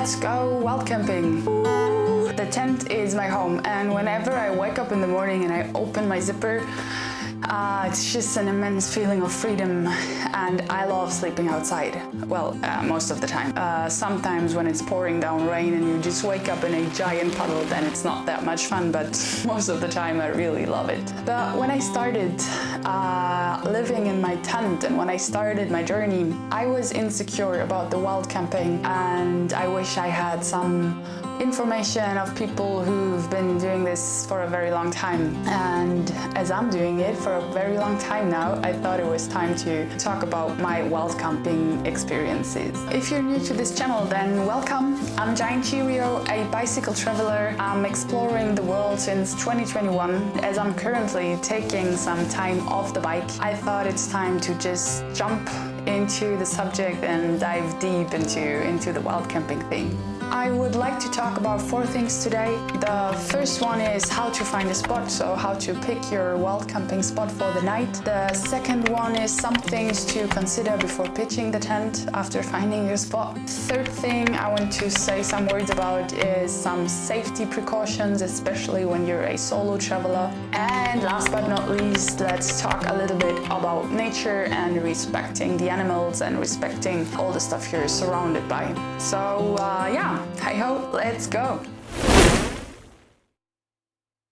let's go wild camping. The tent is my home, and whenever I wake up in the morning and I open my zipper, it's just an immense feeling of freedom, and I love sleeping outside. Well, most of the time. Sometimes when it's pouring down rain and you just wake up in a giant puddle, then it's not that much fun, but most of the time I really love it. But when I started living in my tent and when I started my journey, I was insecure about the wild camping, and I wish I had some information of people who've been doing this for a very long time. And as I'm doing it for a very long time now, I thought it was time to talk about my wild camping experiences. If you're new to this channel, then welcome. I'm Giant Cheerio, a bicycle traveler. I'm exploring the world since 2021. As I'm currently taking some time off the bike, I thought it's time to just jump into the subject and dive deep into the wild camping thing. I would like to talk about 4 things today. The first one is how to find a spot, so how to pick your wild camping spot for the night. The second one is some things to consider before pitching the tent after finding your spot. Third thing I want to say some words about is some safety precautions, especially when you're a solo traveler. And last but not least, let's talk a little bit about nature and respecting the animals and respecting all the stuff you're surrounded by. So yeah. Hi ho, let's go!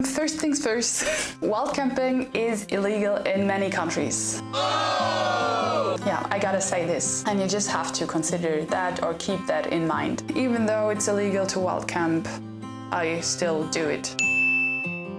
First things first, wild camping is illegal in many countries. Oh! Yeah, I gotta say this, and you just have to consider that or keep that in mind. Even though it's illegal to wild camp, I still do it.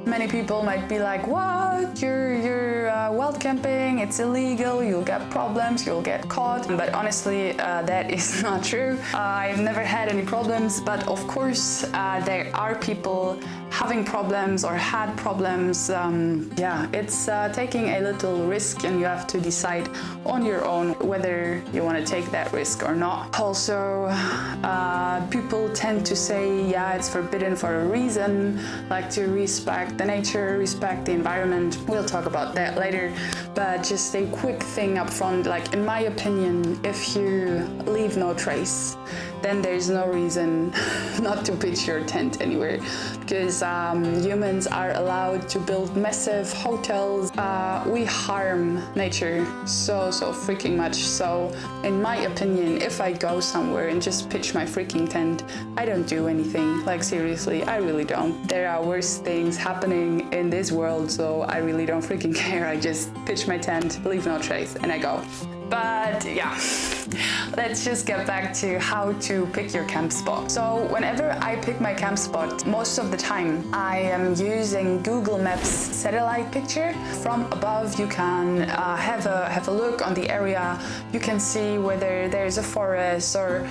Many people might be like, what? You're wild camping, it's illegal, you'll get problems, you'll get caught. But honestly, that is not true. I've never had any problems, but of course there are people having problems or had problems. Yeah, it's taking a little risk, and you have to decide on your own whether you want to take that risk or not. Also, people tend to say, yeah, it's forbidden for a reason, like to respect the nature, respect the environment. We'll talk about that later, but just a quick thing up front, like in my opinion, if you leave no trace, then there's no reason not to pitch your tent anywhere, because humans are allowed to build massive hotels. We harm nature so freaking much. So in my opinion, if I go somewhere and just pitch my freaking tent, I don't do anything. Like seriously, I really don't. There are worse things happening in this world, so I really don't freaking care. I just pitch my tent, leave no trace, and I go. But yeah, let's just get back to how to pick your camp spot. So whenever I pick my camp spot, most of the time I am using Google Maps satellite picture. From above you can have a look on the area. You can see whether there's a forest or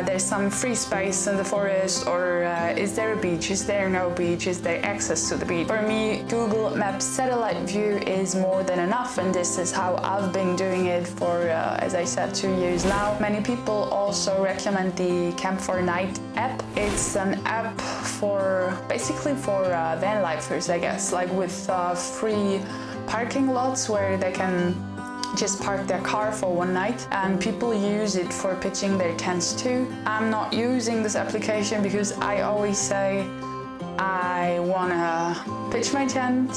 there's some free space in the forest, or is there a beach, is there no beach, is there access to the beach. For me, Google Maps satellite view is more than enough, and this is how I've been doing it for as I said, 2 years now. Many people also recommend the Camp for Night app. It's an app for basically for van lifers, I guess, like with free parking lots where they can just park their car for one night, and people use it for pitching their tents too. I'm not using this application because I always say I wanna pitch my tent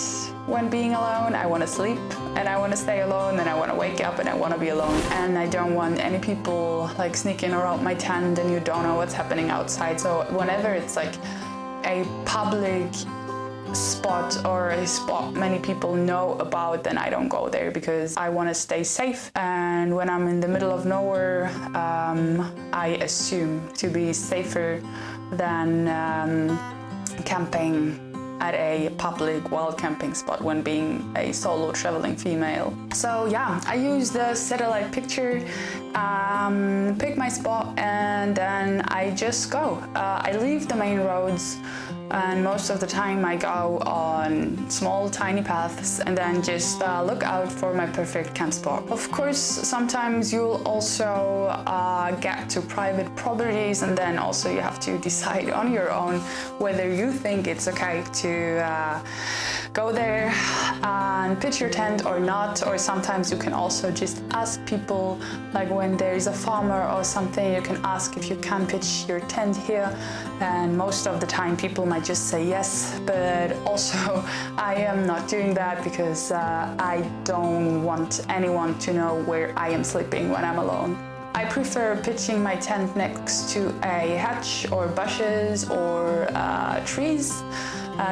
when being alone, I wanna sleep and I wanna stay alone, and I wanna wake up and I wanna be alone. And I don't want any people like sneaking around my tent and you don't know what's happening outside. So whenever it's like a public spot or a spot many people know about, then I don't go there because I want to stay safe. And when I'm in the middle of nowhere, I assume to be safer than camping at a public wild camping spot when being a solo traveling female. So yeah, I use the satellite picture, pick my spot, and then I just go. I leave the main roads And most of the time I go on small tiny paths and then just look out for my perfect camp spot. Of course, sometimes you'll also get to private properties, and then also you have to decide on your own whether you think it's okay to go there and pitch your tent or not. Or sometimes you can also just ask people, like when there's a farmer or something, you can ask if you can pitch your tent here, and most of the time people might just say yes. But also I am not doing that because I don't want anyone to know where I am sleeping when I'm alone. I prefer pitching my tent next to a hedge or bushes or trees,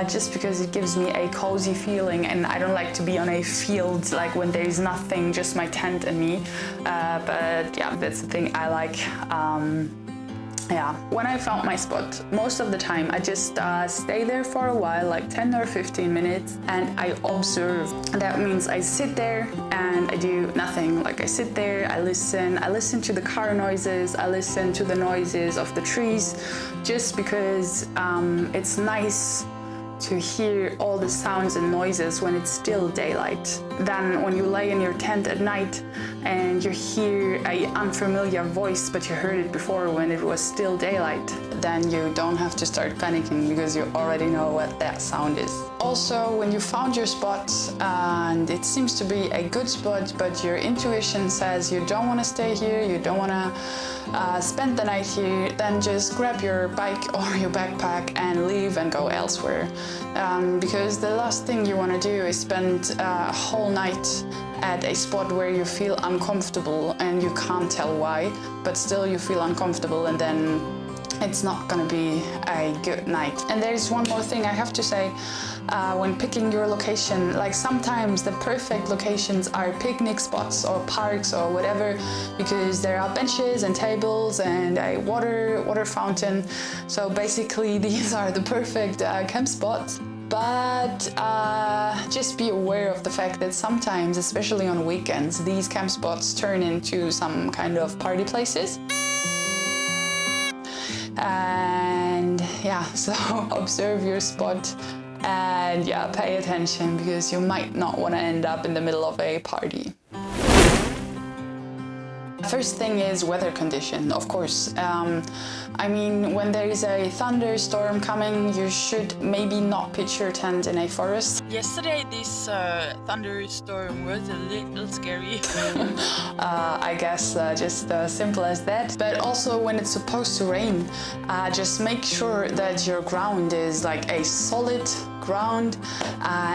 just because it gives me a cozy feeling, and I don't like to be on a field like when there's nothing, just my tent and me. But yeah, that's the thing I like. Yeah, when I found my spot, most of the time I just stay there for a while, like 10 or 15 minutes, and I observe. That means I sit there and I do nothing. Like I sit there, I listen to the car noises, I listen to the noises of the trees, just because it's nice to hear all the sounds and noises when it's still daylight. Then when you lay in your tent at night and you hear an unfamiliar voice, but you heard it before when it was still daylight, then you don't have to start panicking because you already know what that sound is. Also, when you found your spot and it seems to be a good spot, but your intuition says you don't want to stay here, you don't want to spend the night here, then just grab your bike or your backpack and leave and go elsewhere. Because the last thing you want to do is spend a whole night at a spot where you feel uncomfortable and you can't tell why, but still you feel uncomfortable, and then it's not gonna be a good night. And there's one more thing I have to say. When picking your location, like sometimes the perfect locations are picnic spots or parks or whatever, because there are benches and tables and a water fountain. So basically these are the perfect camp spots. But just be aware of the fact that sometimes, especially on weekends, these camp spots turn into some kind of party places. And yeah, so observe your spot and yeah, pay attention, because you might not want to end up in the middle of a party. First thing is weather condition, of course. I mean, when there is a thunderstorm coming, you should maybe not pitch your tent in a forest. Yesterday this thunderstorm was a little scary. I guess just simple as that. But also when it's supposed to rain, just make sure that your ground is like a solid ground,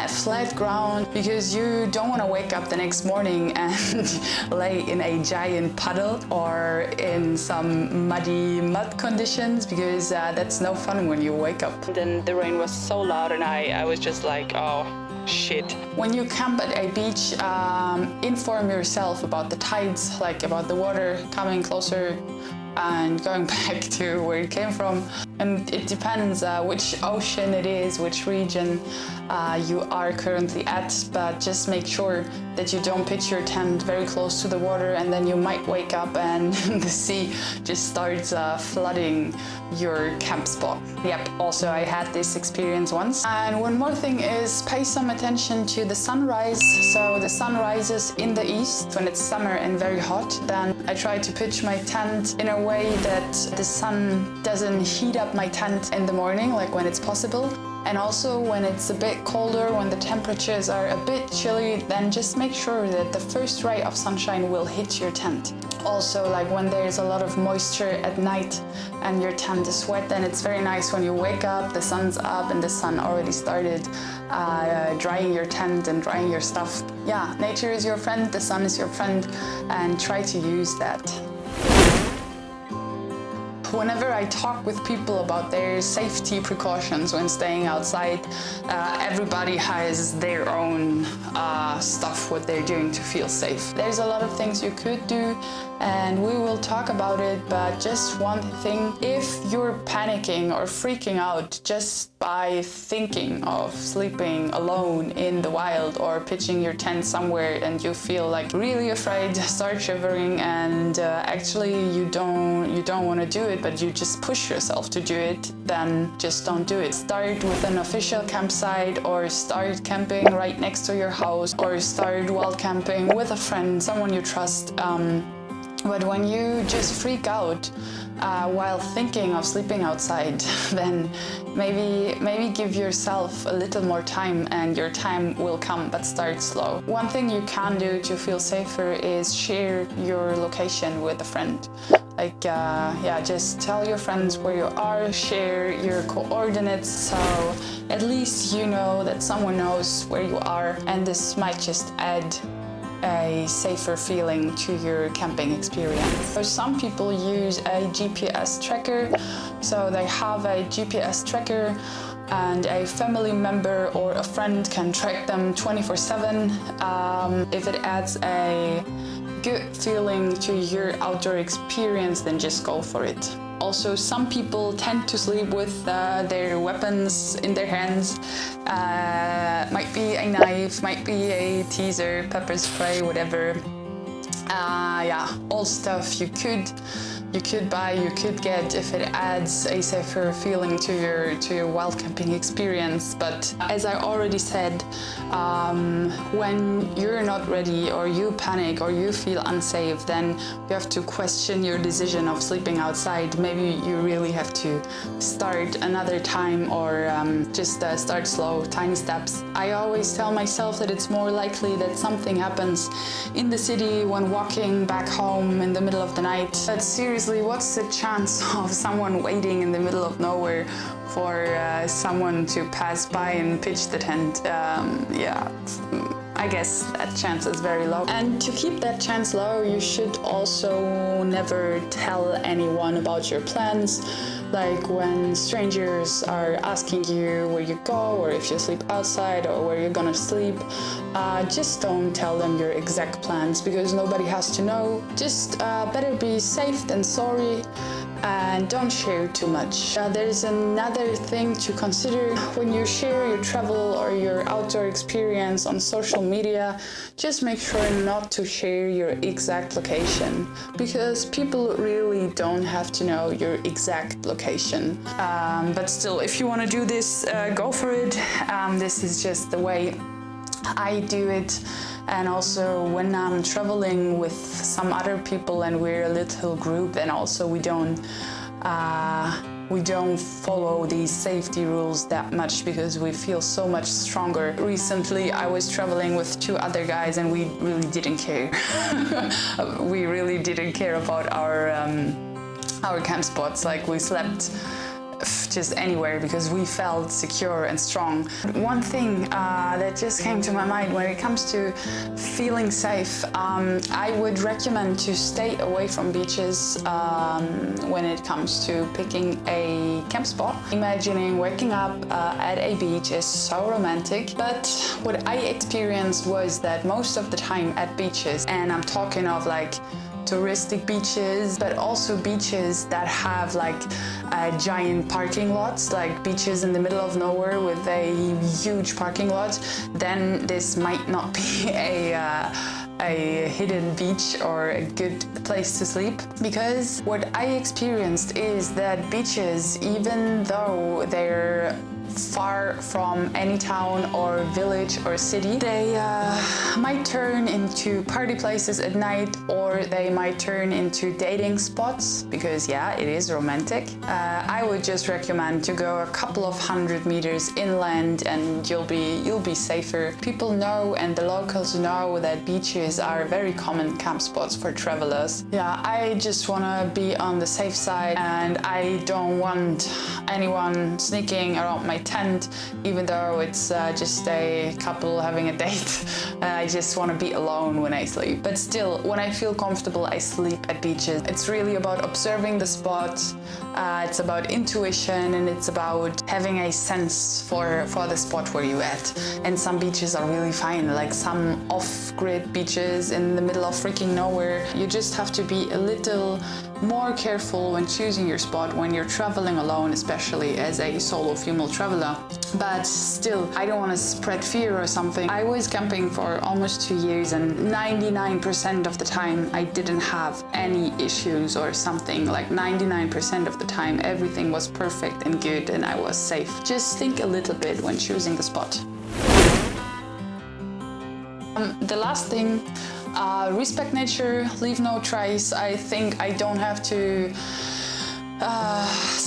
flat ground, because you don't want to wake up the next morning and lay in a giant puddle or in some mud conditions, because that's no fun when you wake up. Then the rain was so loud and I was just like, oh shit. When you camp at a beach, inform yourself about the tides, like about the water coming closer and going back to where it came from. And it depends which ocean it is, which region you are currently at, but just make sure that you don't pitch your tent very close to the water, and then you might wake up and the sea just starts flooding your camp spot. Yep, also I had this experience once. And one more thing is pay some attention to the sunrise. So the sun rises in the east when it's summer and very hot. Then I try to pitch my tent in a way that the sun doesn't heat up my tent in the morning, like when it's possible. And also when it's a bit colder, when the temperatures are a bit chilly, then just make sure that the first ray of sunshine will hit your tent. Also, like when there's a lot of moisture at night and your tent is wet, then it's very nice when you wake up, the sun's up and the sun already started drying your tent and drying your stuff. Yeah, nature is your friend, the sun is your friend, and try to use that. Whenever I talk with people about their safety precautions when staying outside, everybody has their own stuff, what they're doing to feel safe. There's a lot of things you could do, and we will talk about it, but just one thing: if you're panicking or freaking out just by thinking of sleeping alone in the wild or pitching your tent somewhere and you feel like really afraid, start shivering, and actually you don't want to do it, but you just push yourself to do it, then just don't do it. Start with an official campsite, or start camping right next to your house, or start wild camping with a friend, someone you trust. But when you just freak out while thinking of sleeping outside, then maybe give yourself a little more time, and your time will come, but start slow. One thing you can do to feel safer is share your location with a friend. Like, just tell your friends where you are, share your coordinates, so at least you know that someone knows where you are, and this might just add a safer feeling to your camping experience. So some people use a GPS tracker, so they have a GPS tracker and a family member or a friend can track them 24/7. If it adds a good feeling to your outdoor experience, then just go for it. Also, some people tend to sleep with their weapons in their hands. Might be a knife, might be a teaser, pepper spray, whatever. All stuff you could buy, you could get if it adds a safer feeling to your wild camping experience. But as I already said, when you're not ready, or you panic, or you feel unsafe, then you have to question your decision of sleeping outside. Maybe you really have to start another time, or just start slow, tiny steps. I always tell myself that it's more likely that something happens in the city when walking back home in the middle of the night. But seriously, what's the chance of someone waiting in the middle of nowhere for someone to pass by and pitch the tent? I guess that chance is very low. And to keep that chance low, you should also never tell anyone about your plans. Like when strangers are asking you where you go, or if you sleep outside, or where you're gonna sleep, just don't tell them your exact plans, because nobody has to know. Just better be safe than sorry, and don't share too much. There's another thing to consider. When you share your travel or your outdoor experience on social media, just make sure not to share your exact location, because people really don't have to know your exact location. But still, if you want to do this, go for it. This is just the way I do it. And also when I'm traveling with some other people and we're a little group, then also we don't follow these safety rules that much, because we feel so much stronger. Recently I was traveling with 2 other guys, and we really didn't care. We really didn't care about our camp spots. Like, we slept just anywhere because we felt secure and strong. One thing that just came to my mind when it comes to feeling safe, I would recommend to stay away from beaches when it comes to picking a camp spot. Imagining waking up at a beach is so romantic, but what I experienced was that most of the time at beaches, and I'm talking of like touristic beaches, but also beaches that have like giant parking lots, like beaches in the middle of nowhere with a huge parking lot, then this might not be a hidden beach or a good place to sleep. Because what I experienced is that beaches, even though they're far from any town or village or city, they might turn into party places at night, or they might turn into dating spots, because yeah, it is romantic. I would just recommend to go a couple of 100 meters inland, and you'll be safer. People know, and the locals know, that beaches are very common camp spots for travelers. Yeah, I just want to be on the safe side, and I don't want anyone sneaking around my tent, even though it's just a couple having a date. I just want to be alone when I sleep. But still, when I feel comfortable, I sleep at beaches. It's really about observing the spot, it's about intuition, and it's about having a sense for the spot where you're at. And some beaches are really fine, like some off-grid beaches in the middle of freaking nowhere. You just have to be a little more careful when choosing your spot when you're traveling alone, especially as a solo female traveler. traveler. But still, I don't want to spread fear or something. I was camping for almost 2 years, and 99% of the time I didn't have any issues or something. Like 99% of the time everything was perfect and good and I was safe. Just think a little bit when choosing the spot. The last thing, respect nature, leave no trace. I think I don't have to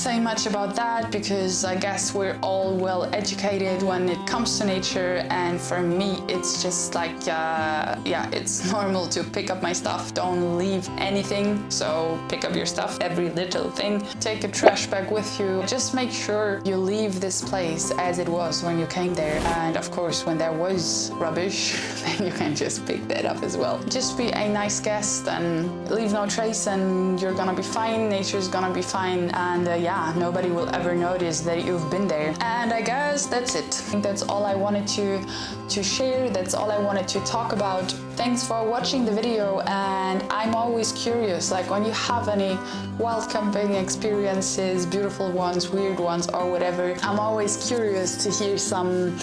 say much about that, because I guess we're all well educated when it comes to nature, and for me it's just like yeah, it's normal to pick up my stuff, don't leave anything, so pick up your stuff, every little thing, take a trash bag with you, just make sure you leave this place as it was when you came there, and of course when there was rubbish then you can just pick that up as well. Just be a nice guest and leave no trace and you're gonna be fine, nature's gonna be fine, and yeah, nobody will ever notice that you've been there. And I guess that's it. I think that's all I wanted to share, that's all I wanted to talk about. Thanks for watching the video, and I'm always curious, like when you have any wild camping experiences, beautiful ones, weird ones, or whatever, I'm always curious to hear some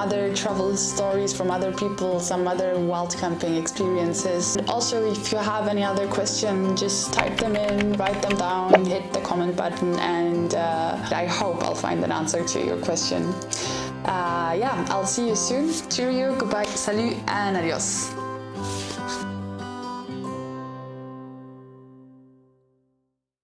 other travel stories from other people, some other wild camping experiences. And also, if you have any other question, just type them in, write them down, hit the comment button, and I hope I'll find an answer to your question. Yeah, I'll see you soon. Cheerio, goodbye, salut, and adios.